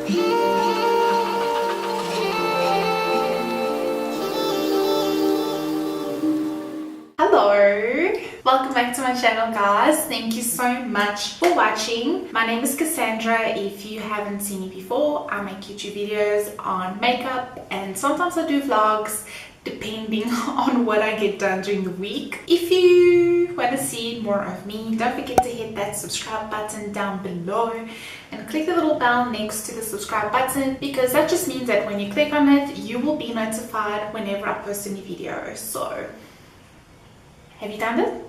Hello, welcome back to my channel, guys. Thank you so much for watching. My name is Cassandra. If you haven't seen me before, I make YouTube videos on makeup and sometimes I do vlogs depending on what I get done during the week. If you want to see more of me, don't forget to hit that subscribe button down below and click the little bell next to the subscribe button, because that just means that when you click on it, you will be notified whenever I post a new video. So have you done it?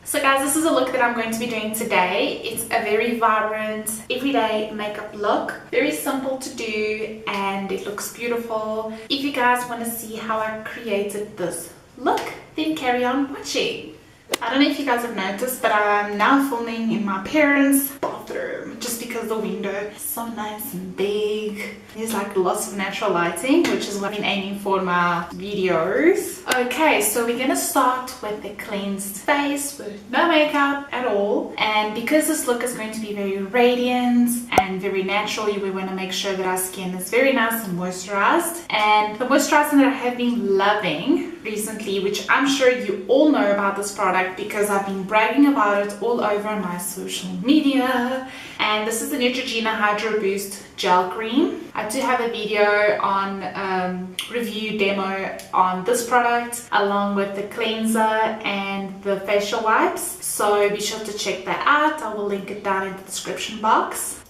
So guys, this is a look that I'm going to be doing today. It's a very vibrant, everyday makeup look. Very simple to do and it looks beautiful. If you guys want to see how I created this look, then carry on watching. I don't know if you guys have noticed, but I'm now filming in my parents' bathroom just because the window is so nice and big. There's like lots of natural lighting, which is what I've been aiming for in my videos. Okay, so we're gonna start with the cleansed face with no makeup at all. And because this look is going to be very radiant and very natural, we want to make sure that our skin is very nice and moisturized. And the moisturizer that I have been loving recently, which I'm sure you all know about this product because I've been bragging about it all over my social media, and this is the Neutrogena Hydro Boost Gel Cream. I do have a video on review demo on this product along with the cleanser and the facial wipes, so be sure to check that out. I will link it down in the description box.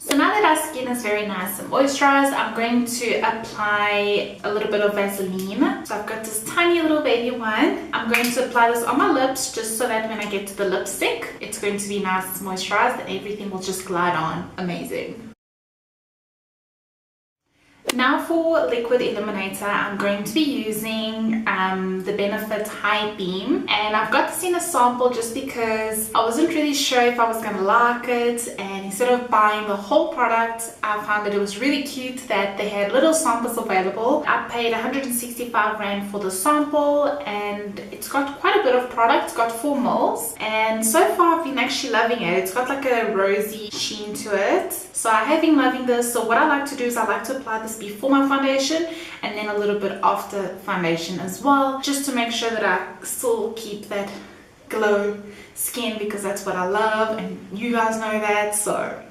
So now that our skin is very nice and moisturized, I'm going to apply a little bit of Vaseline. So I've got this tiny little baby one. I'm going to apply this on my lips just so that when I get to the lipstick, it's going to be nice and moisturized and everything will just glide on. Amazing. Now for liquid illuminator, I'm going to be using the Benefit High Beam, and I've got this in a sample just because I wasn't really sure if I was going to like it, and instead of buying the whole product, I found that it was really cute that they had little samples available. I paid 165 Rand for the sample and it's got quite a bit of product. It's got 4 mils and so far I've been actually loving it. It's got like a rosy sheen to it. So I have been loving this. So what I like to do is I like to apply this before my foundation and then a little bit after foundation as well, just to make sure that I still keep that glow skin, because that's what I love and you guys know that. So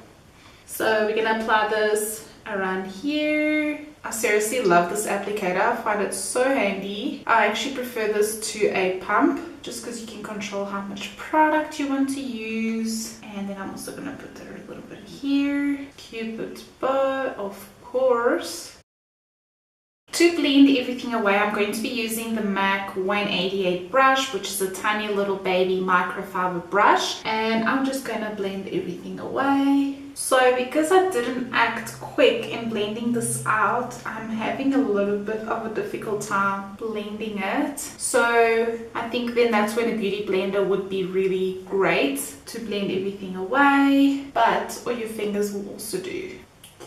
we're gonna apply this around here. I seriously love this applicator. I find it so handy. I actually prefer this to a pump just because you can control how much product you want to use. And then I'm also gonna put a little bit here. Cupid's bow, of course. To blend everything away, I'm going to be using the MAC 188 brush, which is a tiny little baby microfiber brush, and I'm just going to blend everything away. So because I didn't act quick in blending this out, I'm having a little bit of a difficult time blending it. So I think then that's when a beauty blender would be really great to blend everything away, but all your fingers will also do.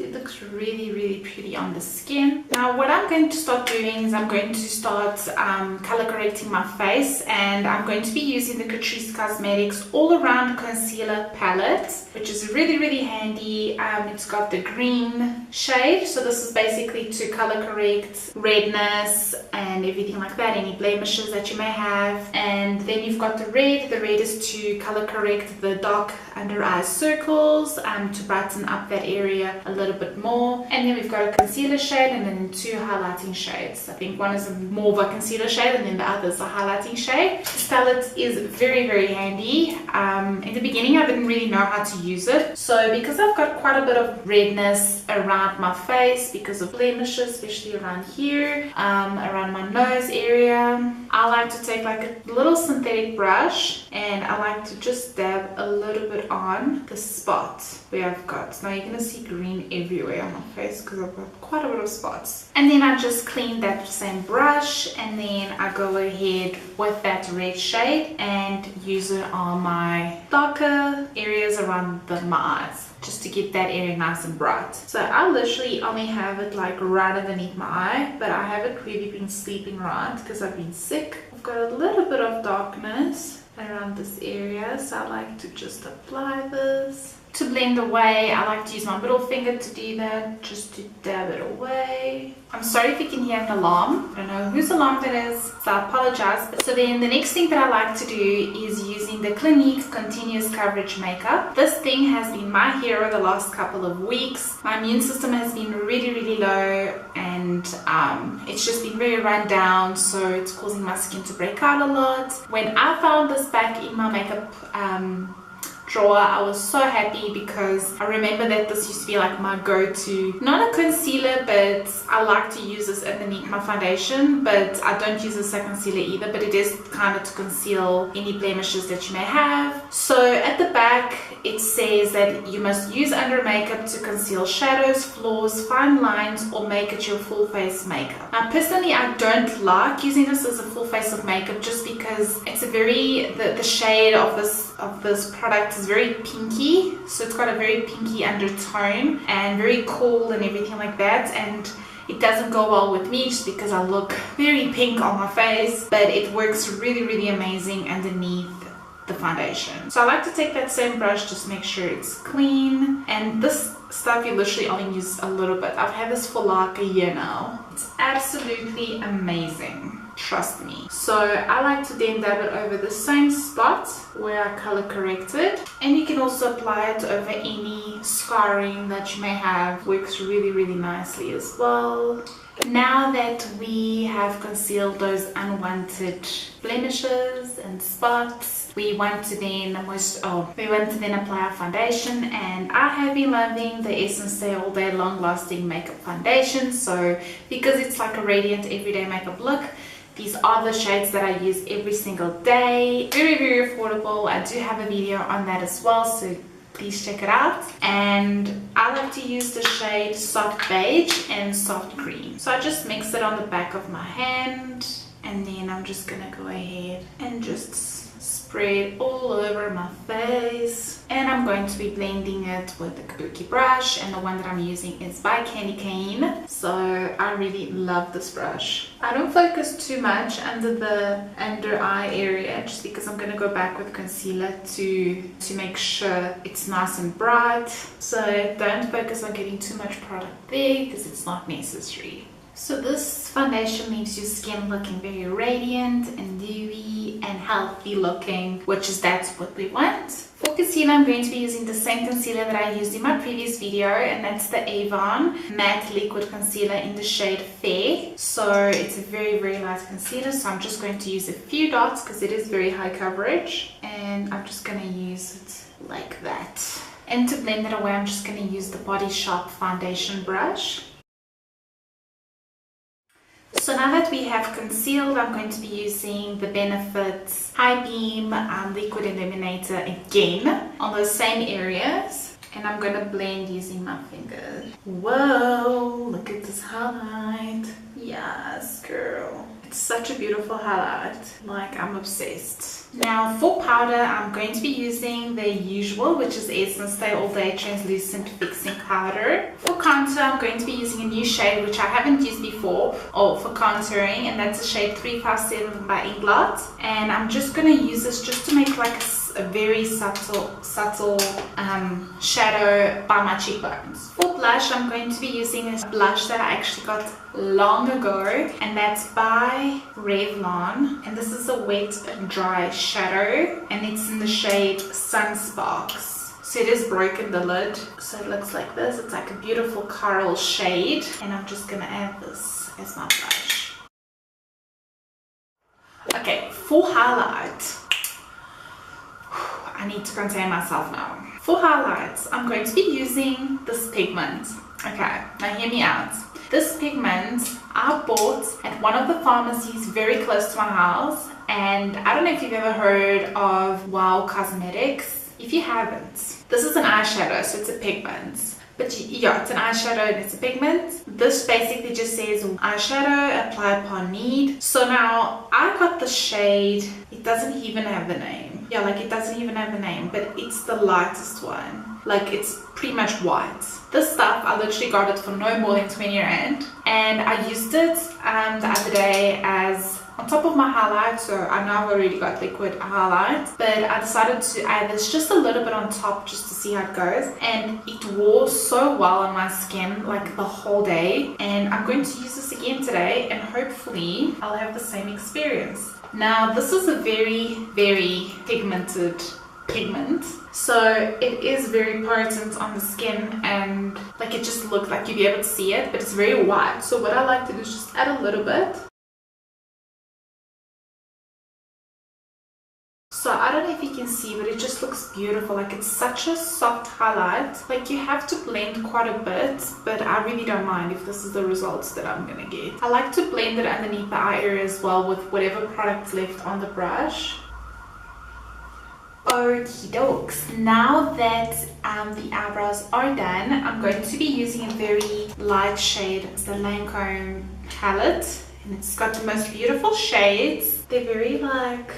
It looks really pretty on the skin. Now what I'm going to start doing is I'm going to start color correcting my face, and I'm going to be using the Catrice Cosmetics All Around Concealer Palette, which is really handy. It's got the green shade, so this is basically to color correct redness and everything like that, any blemishes that you may have. And then you've got the red is to color correct the dark under eye circles, to brighten up that area a little bit more. And then we've got a concealer shade and then 2 highlighting shades. I think one is more of a concealer shade and then the other is a highlighting shade. This palette is very handy. In the beginning I didn't really know how to use it, so because I've got quite a bit of redness around my face because of blemishes, especially around here, around my nose area, I like to take like a little synthetic brush and I like to just dab a little bit on the spot where I've got. Now you're gonna see green everywhere on my face because I've got quite a bit of spots. And then I just clean that same brush and then I go ahead with that red shade and use it on my darker areas around my eyes, just to get that area nice and bright. So I literally only have it like right underneath my eye, but I haven't really been sleeping right because I've been sick. I've got a little bit of darkness around around this area, so I like to just apply this. To blend away, I like to use my middle finger to do that, just to dab it away. I'm sorry if you can hear an alarm. I don't know whose alarm that is, so I apologize. So then the next thing that I like to do is using the Clinique Continuous Coverage Makeup. This thing has been my hero the last couple of weeks. My immune system has been really low, and it's just been very run down, so it's causing my skin to break out a lot. When I found this back in my makeup drawer, I was so happy because I remember that this used to be like my go-to, not a concealer, but I like to use this underneath my foundation, but I don't use this as a concealer either, but it is kind of to conceal any blemishes that you may have. So at the back it says that you must use under makeup to conceal shadows, flaws, fine lines, or make it your full face makeup. Now personally, I don't like using this as a full face of makeup just because it's a very, the shade of this product is very pinky, so it's got a very pinky undertone and very cool and everything like that, and it doesn't go well with me just because I look very pink on my face, but it works really amazing underneath the foundation. So I like to take that same brush, just make sure it's clean, and this stuff you literally only use a little bit. I've had this for like a year now. It's absolutely amazing, trust me. So I like to then dab it over the same spot where I color corrected, and you can also apply it over any scarring that you may have. Works really nicely as well. Now that we have concealed those unwanted blemishes and spots, we want to then apply our foundation, and I have been loving the Essence Stay All Day Long Lasting Makeup Foundation. So because it's like a radiant everyday makeup look, these are the shades that I use every single day. Very affordable. I do have a video on that as well, so please check it out. And I like to use the shade Soft Beige and Soft Cream. So I just mix it on the back of my hand, and then I'm just gonna go ahead and just spread all over my face, and I'm going to be blending it with the Kabuki brush, and the one that I'm using is by Candy Cane. So I really love this brush. I don't focus too much under the under eye area just because I'm going to go back with concealer to make sure it's nice and bright. So don't focus on getting too much product there because it's not necessary. So this foundation leaves your skin looking very radiant and dewy and healthy looking, that's what we want. For concealer, I'm going to be using the same concealer that I used in my previous video, and that's the Avon Matte Liquid Concealer in the shade Fair. So it's a very light concealer, so I'm just going to use a few dots because it is very high coverage, and I'm just going to use it like that. And to blend it away, I'm just going to use the Body Shop foundation brush. So now that we have concealed, I'm going to be using the Benefit High Beam Liquid Illuminator again on those same areas, and I'm going to blend using my fingers. Whoa, look at this highlight. Yes, girl. It's such a beautiful highlight. Like, I'm obsessed. Now for powder, I'm going to be using the usual, which is Essence Stay All Day Translucent Fixing Powder. For contour, I'm going to be using a new shade which I haven't used before for contouring, and that's the shade 357 by Inglot. And I'm just going to use this just to make like a very subtle shadow by my cheekbones. For blush, I'm going to be using a blush that I actually got long ago, and that's by Revlon, and this is a wet and dry shadow, and it's in the shade Sunsparks. So it is broken, the lid, so it looks like this. It's like a beautiful coral shade, and I'm just gonna add this as my blush. Okay, for highlight, I need to contain myself now. For highlights, I'm going to be using this pigment. Okay, now hear me out. This pigment I bought at one of the pharmacies very close to my house, and I don't know if you've ever heard of Wow Cosmetics. If you haven't, this is an eyeshadow, so it's a pigment. But yeah, it's an eyeshadow and it's a pigment. This basically just says eyeshadow, apply upon need. So now I got the shade, it doesn't even have the name. Yeah, like it doesn't even have the name, but it's the lightest one. Like it's pretty much white. This stuff, I literally got it for no more than 20 rand. And I used it the other day as on top of my highlight, so I know I've already got liquid highlight, but I decided to add this just a little bit on top just to see how it goes, and it wore so well on my skin like the whole day, and I'm going to use this again today and hopefully I'll have the same experience. Now this is a very pigmented pigment, so it is very potent on the skin, and like it just looks like you'll be able to see it, but it's very white. So what I like to do is just add a little bit. So I don't know if you can see, but it just looks beautiful. Like it's such a soft highlight. Like you have to blend quite a bit, but I really don't mind if this is the results that I'm gonna get. I like to blend it underneath the eye area as well with whatever product's left on the brush. Okie dokes. Now that the eyebrows are done, I'm going to be using a very light shade. It's the Lancome palette, and it's got the most beautiful shades. They're very like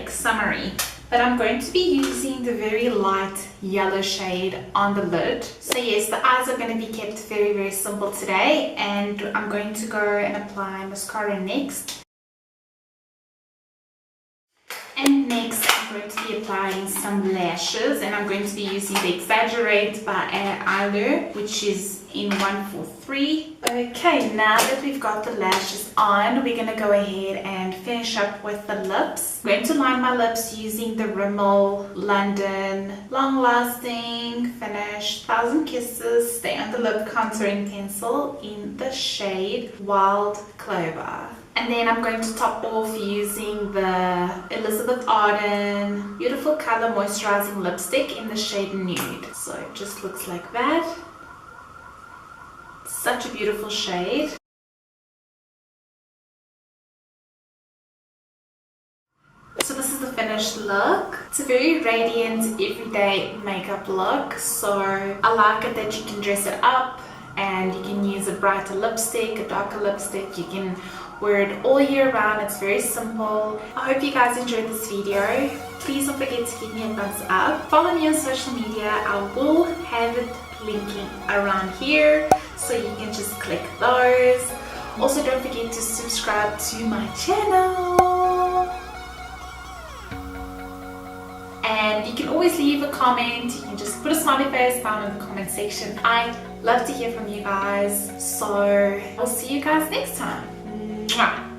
summery, but I'm going to be using the very light yellow shade on the lid. So yes, the eyes are going to be kept very simple today, and I'm going to go and apply mascara next. And next I'm going to be applying some lashes, and I'm going to be using the Exaggerate by Eyelure, which is in 143. Okay, now that we've got the lashes on, we're going to go ahead and finish up with the lips. I'm going to line my lips using the Rimmel London Long Lasting Finish 1000 Kisses Stay on the Lip Contouring Pencil in the shade Wild Clover. And then I'm going to top off using the Elizabeth Arden Beautiful Color Moisturizing Lipstick in the shade Nude. So it just looks like that. Such a beautiful shade. So this is the finished look. It's a very radiant, everyday makeup look. So I like it that you can dress it up and you can use a brighter lipstick, a darker lipstick. You can wear it all year round. It's very simple. I hope you guys enjoyed this video. Please don't forget to give me a thumbs up. Follow me on social media. I will have it linking around here, so you can just click those. Also, don't forget to subscribe to my channel. And you can always leave a comment. You can just put a smiley face down in the comment section. I love to hear from you guys. So I'll see you guys next time. Mwah.